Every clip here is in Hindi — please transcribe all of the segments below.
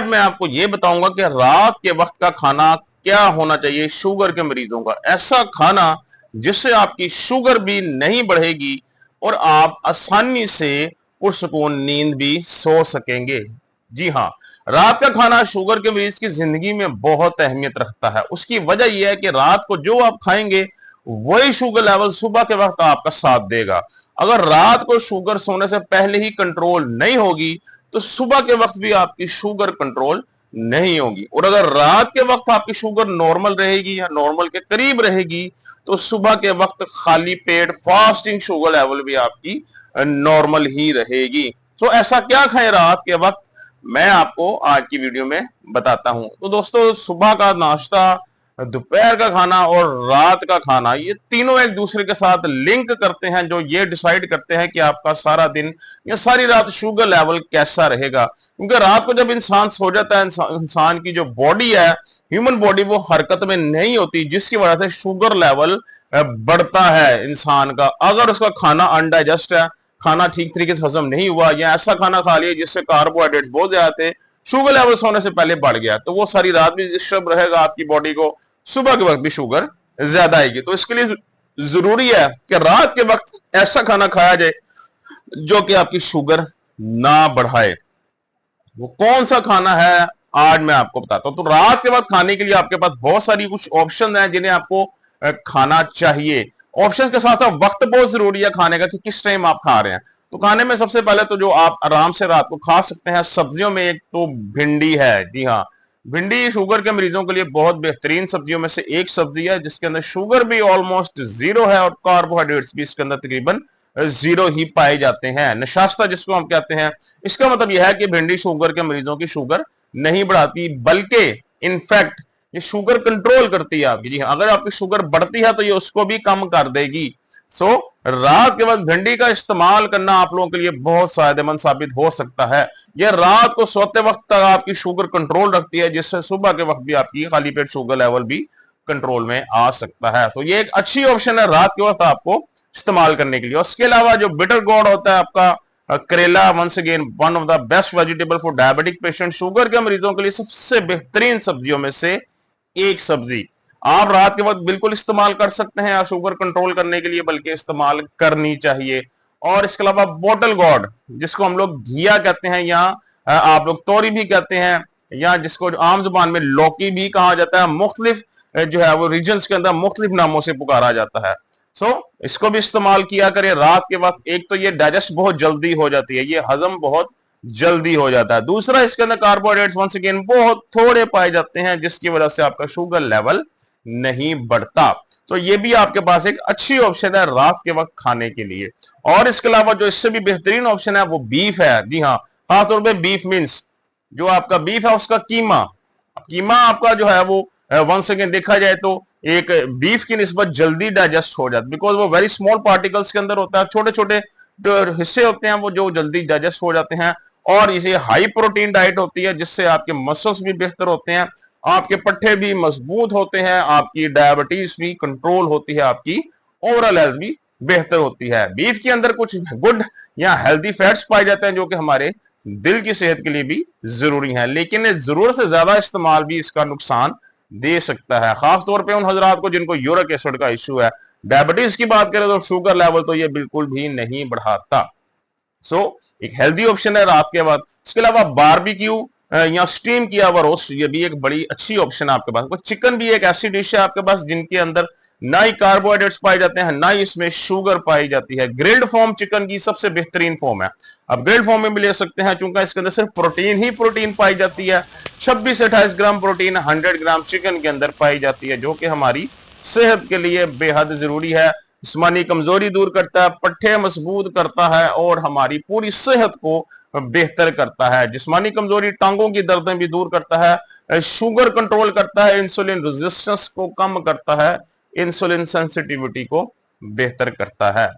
आज मैं आपको ये बताऊंगा कि रात के वक्त का खाना क्या होना चाहिए शुगर के मरीजों का। ऐसा खाना जिससे आपकी शुगर भी नहीं बढ़ेगी और आप आसानी से पुरसुकून नींद भी सो सकेंगे। जी हाँ, रात का खाना शुगर के मरीज की जिंदगी में बहुत अहमियत रखता है। उसकी वजह यह है कि रात को जो आप खाएंगे वही शुगर लेवल सुबह के वक्त आपका साथ देगा। अगर रात को शुगर सोने से पहले ही कंट्रोल नहीं होगी तो सुबह के वक्त भी आपकी शुगर कंट्रोल नहीं होगी। और अगर रात के वक्त आपकी शुगर नॉर्मल रहेगी या नॉर्मल के करीब रहेगी तो सुबह के वक्त खाली पेट फास्टिंग शुगर लेवल भी आपकी नॉर्मल ही रहेगी। तो ऐसा क्या खाएं रात के वक्त, मैं आपको आज की वीडियो में बताता हूं। तो दोस्तों, सुबह का नाश्ता, दोपहर का खाना और रात का खाना, ये तीनों एक दूसरे के साथ लिंक करते हैं, जो ये डिसाइड करते हैं कि आपका सारा दिन या सारी रात शुगर लेवल कैसा रहेगा। क्योंकि रात को जब इंसान सो जाता है, इंसान की जो बॉडी है, ह्यूमन बॉडी, वो हरकत में नहीं होती, जिसकी वजह से शुगर लेवल बढ़ता है इंसान का। अगर उसका खाना अनडाइजेस्ट है, खाना ठीक तरीके से हजम नहीं हुआ, या ऐसा खाना खा लिया जिससे कार्बोहाइड्रेट्स बहुत ज्यादा थे, शुगर लेवल सोने से पहले बढ़ गया, तो वो सारी रात भी डिस्टर्ब रहेगा आपकी बॉडी को, सुबह के वक्त भी शुगर ज्यादा आएगी। तो इसके लिए जरूरी है कि रात के वक्त ऐसा खाना खाया जाए जो कि आपकी शुगर ना बढ़ाए। वो कौन सा खाना है आज मैं आपको बताता हूं। तो रात के वक्त खाने के लिए आपके पास बहुत सारी कुछ ऑप्शन हैं जिन्हें आपको खाना चाहिए। ऑप्शन के साथ साथ वक्त बहुत जरूरी है खाने का कि किस टाइम आप खा रहे हैं। तो खाने में सबसे पहले तो जो आप आराम से रात को खा सकते हैं सब्जियों में, एक तो भिंडी है। जी हाँ, भिंडी शुगर के मरीजों के लिए बहुत बेहतरीन सब्जियों में से एक सब्जी है, जिसके अंदर शुगर भी ऑलमोस्ट जीरो है और कार्बोहाइड्रेट्स भी इसके अंदर तकरीबन जीरो ही पाए जाते हैं। नशास्ता जिसको हम कहते हैं, इसका मतलब यह है कि भिंडी शुगर के मरीजों की शुगर नहीं बढ़ाती, बल्कि इनफैक्ट ये शुगर कंट्रोल करती है आपकी। जी हाँ, अगर आपकी शुगर बढ़ती है तो ये उसको भी कम कर देगी। सो रात के वक्त भिंडी का इस्तेमाल करना आप लोगों के लिए बहुत फायदेमंद साबित हो सकता है। यह रात को सोते वक्त तक आपकी शुगर कंट्रोल रखती है, जिससे सुबह के वक्त भी आपकी खाली पेट शुगर लेवल भी कंट्रोल में आ सकता है। तो ये एक अच्छी ऑप्शन है रात के वक्त आपको इस्तेमाल करने के लिए। उसके अलावा जो बिटर गोर्ड होता है आपका करेला, once again one of the best vegetable for diabetic patient. Sugar के मरीजों के लिए सबसे बेहतरीन सब्जियों में से एक सब्जी आप रात के वक्त बिल्कुल इस्तेमाल कर सकते हैं शुगर कंट्रोल करने के लिए, बल्कि इस्तेमाल करनी चाहिए। और इसके अलावा बोटल गॉड, जिसको हम लोग घिया कहते हैं, या आप लोग तोरी भी कहते हैं, या जिसको आम जुबान में लौकी भी कहा जाता है, मुख्तलिफ जो है वो रीजन्स के अंदर मुख्तलिफ नामों से पुकारा जाता है। इसको भी इस्तेमाल किया करें रात के वक्त। एक तो ये डाइजेस्ट बहुत जल्दी हो जाती है, ये हजम बहुत जल्दी हो जाता है। दूसरा, इसके अंदर कार्बोहाइड्रेट्स वंस अगेन बहुत थोड़े पाए जाते हैं, जिसकी वजह से आपका शुगर लेवल नहीं बढ़ता। तो ये भी आपके पास एक अच्छी ऑप्शन है रात के वक्त खाने के लिए। और इसके अलावा जो इससे भी बेहतरीन ऑप्शन है वो बीफ है। जी हाँ, खासतौर पे बीफ मीन्स जो आपका बीफ है उसका कीमा। कीमा आपका जो है वो वंस अगेन देखा जाए तो एक बीफ की निस्बत जल्दी डाइजेस्ट हो जाता है, बिकॉज वो वेरी स्मॉल पार्टिकल्स के अंदर होता है, छोटे छोटे जो हिस्से होते हैं वो जो जल्दी डाइजेस्ट हो जाते हैं। और इसे हाई प्रोटीन डाइट होती है, जिससे आपके मसल्स भी बेहतर होते हैं, आपके पट्टे भी मजबूत होते हैं, आपकी डायबिटीज भी कंट्रोल होती है, आपकी ओवरऑल हेल्थ भी बेहतर होती है। बीफ के अंदर कुछ गुड या हेल्दी फैट्स पाए जाते हैं जो कि हमारे दिल की सेहत के लिए भी जरूरी है, लेकिन जरूरत से ज्यादा इस्तेमाल भी इसका नुकसान दे सकता है, खासतौर पे उन हजरात को जिनको यूरिक एसिड का इश्यू है। डायबिटीज की बात करें तो शुगर लेवल तो ये बिल्कुल भी नहीं बढ़ाता। एक हेल्दी ऑप्शन है रात के बाद। इसके अलावा बारबेक्यू या स्टीम किया हुआ रोस्ट, ये भी एक बड़ी अच्छी ऑप्शन है आपके पास। चिकन भी एक ऐसी डिश है आपके पास जिनके अंदर ना ही कार्बोहाइड्रेट्स पाए जाते हैं, ना ही इसमें शुगर पाई जाती है। ग्रिल्ड फॉर्म चिकन की सबसे बेहतरीन फॉर्म है, अब ग्रिल्ड फॉर्म में भी ले सकते हैं, क्योंकि इसके अंदर सिर्फ प्रोटीन ही प्रोटीन पाई जाती है। 26 से 28 ग्राम प्रोटीन 100 ग्राम चिकन के अंदर पाई जाती है, जो कि हमारी सेहत के लिए बेहद जरूरी है। जिस्मानी कमजोरी दूर करता है, पट्टे मजबूत करता है और हमारी पूरी सेहत को बेहतर करता है। जिस्मानी कमजोरी, टांगों की दर्दें भी दूर करता है, शुगर कंट्रोल करता है, इंसुलिन रेजिस्टेंस को कम करता है, इंसुलिन सेंसिटिविटी को बेहतर करता है।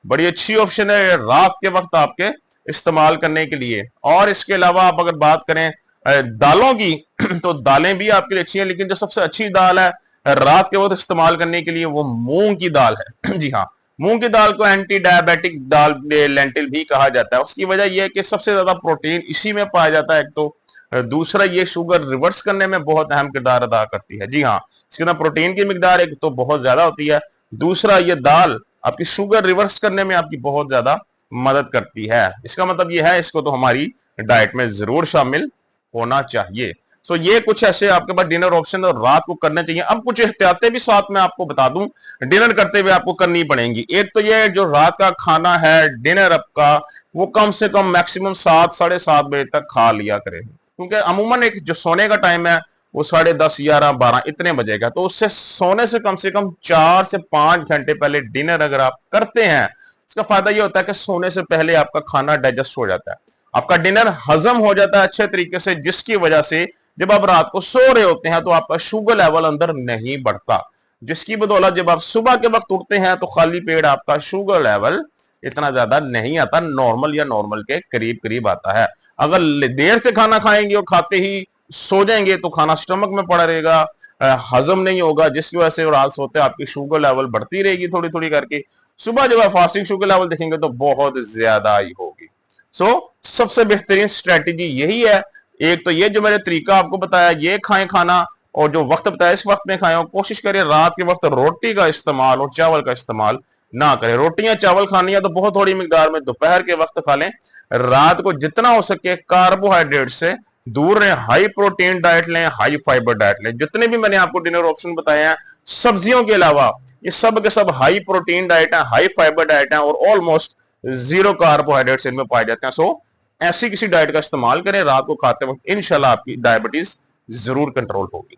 बड़ी अच्छी ऑप्शन है रात के वक्त आपके इस्तेमाल करने के लिए। और इसके अलावा आप अगर बात करें दालों की तो दालें भी आपके लिए अच्छी हैं, लेकिन जो सबसे अच्छी दाल है रात के वक्त इस्तेमाल करने के लिए वो मूंग की दाल है। जी हाँ, मूंग की दाल को एंटी डायबिटिक दाल लेंटिल भी कहा जाता है। उसकी वजह यह है कि सबसे ज्यादा प्रोटीन इसी में पाया जाता है। एक तो दूसरा ये शुगर रिवर्स करने में बहुत अहम किरदार अदा करती है। जी हाँ, इसके अंदर प्रोटीन की मिकदार एक तो बहुत ज्यादा होती है, दूसरा ये दाल आपकी शुगर रिवर्स करने में आपकी बहुत ज्यादा मदद करती है। इसका मतलब ये है इसको तो हमारी डाइट में जरूर शामिल होना चाहिए। सो ये कुछ ऐसे आपके पास डिनर ऑप्शन और रात को करने चाहिए। अब कुछ एहतियातें भी साथ में आपको बता दूं, डिनर करते हुए आपको करनी पड़ेंगी। एक तो ये जो रात का खाना है डिनर आपका, वो कम से कम मैक्सिमम 7 साढ़े 7 बजे तक खा लिया करें, क्योंकि अमूमन एक जो सोने का टाइम है वो 10:30 11 12 इतने बजेगा। तो उससे सोने से कम 4 से 5 घंटे पहले डिनर अगर आप करते हैं, इसका फायदा ये होता है कि सोने से पहले आपका खाना डाइजेस्ट हो जाता है, आपका डिनर हजम हो जाता है अच्छे तरीके से, जिसकी वजह से जब आप रात को सो रहे होते हैं तो आपका शुगर लेवल अंदर नहीं बढ़ता, जिसकी बदौलत जब आप सुबह के वक्त उठते हैं तो खाली पेट आपका शुगर लेवल इतना ज्यादा नहीं आता, नॉर्मल या नॉर्मल के करीब करीब आता है। अगर देर से खाना खाएंगे और खाते ही सो जाएंगे तो खाना स्टमक में पड़ा रहेगा, हजम नहीं होगा, जिसकी वजह से रात सोते आपकी शुगर लेवल बढ़ती रहेगी थोड़ी थोड़ी करके। सुबह जब आप फास्टिंग शुगर लेवल देखेंगे तो बहुत ज्यादा ही होगी। सबसे बेहतरीन स्ट्रेटेजी यही है। एक तो ये जो मैंने तरीका आपको बताया ये खाएं खाना, और जो वक्त बताया इस वक्त में खाएं, और कोशिश करें रात के वक्त रोटी का इस्तेमाल और चावल का इस्तेमाल ना करें। रोटियां चावल खानी है तो बहुत थोड़ी मिकदार में दोपहर के वक्त खा लें। रात को जितना हो सके कार्बोहाइड्रेट से दूर रहें, हाई प्रोटीन डाइट लें, हाई फाइबर डाइट लें। जितने भी मैंने आपको डिनर ऑप्शन बताए हैं सब्जियों के अलावा, ये सब के सब हाई प्रोटीन डाइट है, हाई फाइबर डाइट है, और ऑलमोस्ट जीरो कार्बोहाइड्रेट्स इनमें पाए जाते हैं। ऐसी किसी डाइट का इस्तेमाल करें रात को खाते वक्त, इंशाल्लाह आपकी डायबिटीज जरूर कंट्रोल होगी।